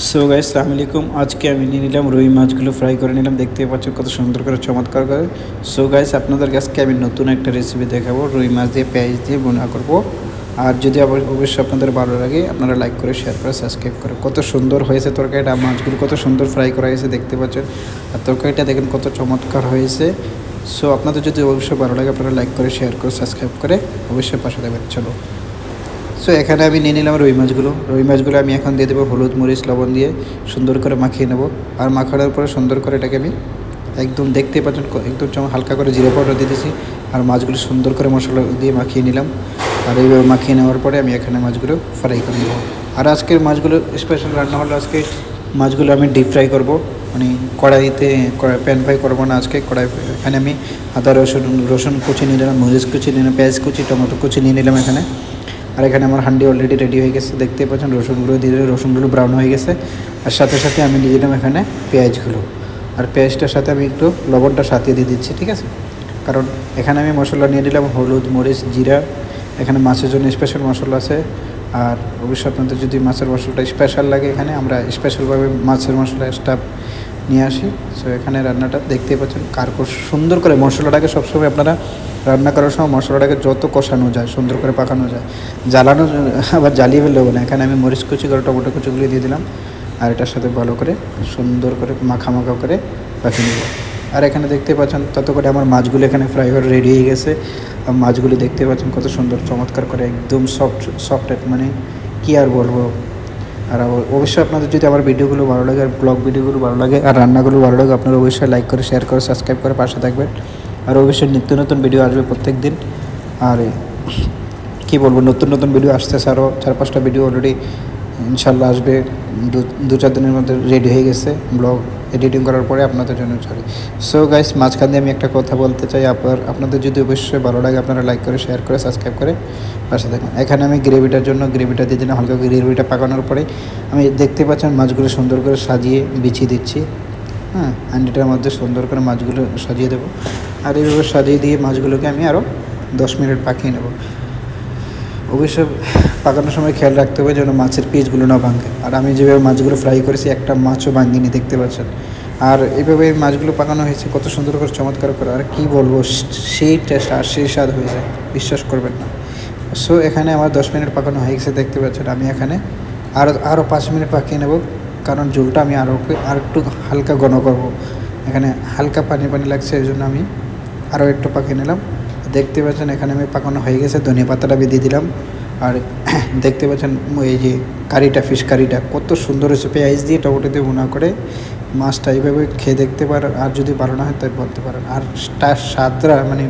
So guys আসসালামু আলাইকুম। আজকে আমি নিয়ে নিলাম রুই মাছগুলো ফ্রাই করে নিলাম। দেখতেই পাচ্ছেন কত সুন্দর করে চমৎকার করে। সো গাইস আপনাদের কাছে আমি নতুন একটা রেসিপি দেখাবো, রুই মাছ দিয়ে পেঁয়াজ দিয়ে ভুনা করব। আর যদি অবশ্যই আপনাদের ভালো লাগে আপনারা লাইক করে শেয়ার করে সাবস্ক্রাইব করে। কত সুন্দর হয়েছে তরকারিটা, মাছগুলো কত সুন্দর ফ্রাই করা হয়েছে দেখতে পাচ্ছেন। আর তরকারিটা দেখেন কত চমৎকার হয়েছে। সো আপনাদের যদি অবশ্যই ভালো লাগে আপনারা লাইক করে শেয়ার করে সাবস্ক্রাইব করে অবশ্যই পাশে দেবেন। চলো, সো এখানে আমি নিয়ে নিলাম রুই মাছগুলো আমি এখন দিয়ে দেবো হলুদ মরিচ লবণ দিয়ে সুন্দর করে মাখিয়ে নেব। আর মাখানোর পরে সুন্দর করে এটাকে আমি একদম দেখতে পাচ্ছেন একদম হালকা করে জিরে পাউডার দিয়ে দিয়েছি। আর মাছগুলো সুন্দর করে মশলা দিয়ে মাখিয়ে নিলাম। আর এইভাবে মাখিয়ে নেওয়ার পরে আমি এখানে মাছগুলো ফ্রাই করে নেব। আর আজকের মাছগুলো স্পেশাল রান্না হলো, আজকে মাছগুলো আমি ডিপ ফ্রাই করব, মানে কড়াইতে প্যান ফ্রাই করবো না আজকে কড়াই। এখানে আমি আদা রসুন কুচি নিয়ে নিলাম, মরিচ কুচি নিয়ে নিলাম, পেঁয়াজ কুচি টমেটো কুচি নিয়ে নিলাম এখানে। আর এখানে আমার হান্ডি অলরেডি রেডি হয়ে গেছে, দেখতে পাচ্ছেন রসুনগুলো দিয়ে দিলে রসুনগুলো ব্রাউন হয়ে গেছে। আর সাথে সাথে আমি দিয়ে দিলাম এখানে পেঁয়াজগুলো। আর পেঁয়াজটার সাথে আমি একটু লবণটা সাথে দিয়ে দিচ্ছি, ঠিক আছে। কারণ এখানে আমি মশলা নিয়ে নিলাম হলুদ মরিচ জিরা, এখানে মাছের জন্য স্পেশাল মশলা আছে। আর অবশ্যই আপনাদের যদি মাছের মশলাটা স্পেশাল লাগে এখানে আমরা স্পেশালভাবে মাছের মশলা স্টাফ নিয়ে আসি। সো এখানে রান্নাটা দেখতেই পাচ্ছেন সুন্দর করে মশলাটাকে সবসময় আপনারা রান্না করার সময় মশলাটাকে যত কষানো যায় সুন্দর করে পাকানো যায়, জ্বালানো আবার জ্বালিয়ে ফেললেও না। এখানে আমি মরিচ কুচি করে টমেটো কুচিগুলি দিয়ে দিলাম। আর এটার সাথে ভালো করে সুন্দর করে মাখা করে পাকিয়ে নেব। আর এখানে দেখতে পাচ্ছেন তত করে আমার মাছগুলো এখানে ফ্রাই করে রেডি হয়ে গেছে। মাছগুলি দেখতে পাচ্ছেন কত সুন্দর চমৎকার করে একদম সফট মানে কী আর বলবো। আর অবশ্যই আপনাদের যদি আমার ভিডিওগুলো ভালো লাগে আর ব্লগ ভিডিওগুলো ভালো লাগে আর রান্নাগুলো ভালো লাগে আপনারা অবশ্যই লাইক করে শেয়ার করে সাবস্ক্রাইব করে পাশে থাকবেন। আর অবশ্যই নিত্য নতুন ভিডিও আসবে প্রত্যেক দিন। আর কী বলবো, নতুন ভিডিও আসতেছে, আরও 4-5টা ভিডিও অলরেডি ইনশাল্লাহ আসবে। 2-4 দিনের মধ্যে রেডি হয়ে গেছে ব্লগ এডিটিং করার পরে আপনাদের জন্য চলে। সো গাইস মাঝখান দিয়ে আমি একটা কথা বলতে চাই, আপনাদের যদি অবশ্যই ভালো লাগে আপনারা লাইক করে শেয়ার করে সাবস্ক্রাইব করে পাশে থাকুন। এখানে আমি গ্রেভিটার জন্য গ্রেভিটা দিয়ে দিলাম। হালকা গ্রেভিটা পাকানোর পরে আমি দেখতে পাচ্ছেন মাছগুলো সুন্দর করে সাজিয়ে বিছিয়ে দিচ্ছি। হ্যাঁ, হাঁডিটার মধ্যে সুন্দর করে মাছগুলো সাজিয়ে দেবো। আর এইভাবে সাজিয়ে দিয়ে মাছগুলোকে আমি আরও 10 মিনিট পাকিয়ে নেব। অবশ্যই পাকানোর সময় খেয়াল রাখতে হবে যেন মাছের পিসগুলো না ভাঙে। আর আমি যেভাবে মাছগুলো ফ্রাই করেছি একটা মাছও ভাঙিনি, দেখতে পাচ্ছেন। আর এইভাবে মাছগুলো পাকানো হয়েছে কত সুন্দর করে চমৎকার করে। আর কী বলবো, সেই টেস্ট আর সেই স্বাদ হয়ে যায়, বিশ্বাস করবেন না। সো এখানে আমার 10 মিনিট পাকানো হয়ে গেছে, দেখতে পাচ্ছেন। আমি এখানে আরও 5 মিনিট পাকিয়ে নেব, কারণ ঝোলটা আমি আর একটু হালকা ঘন করবো। এখানে হালকা পানি লাগছে, এই জন্য আমি আরও একটু পাকিয়ে নিলাম। দেখতে পাচ্ছেন এখানে আমি পাকানো হয়ে গেছে, ধনিয়া পাতাটা দিয়ে দিলাম। আর দেখতে পাচ্ছেন এই যে ফিশ কারিটা কত সুন্দর হয়েছে, পেঁয়াজ দিয়ে টমেটো দিয়ে ভুনা করে মাছটা এইভাবে খেয়ে দেখতে পারেন। আর যদি ভালো না হয় তাই বলতে পারেন। আর তার স্বাদটা মানে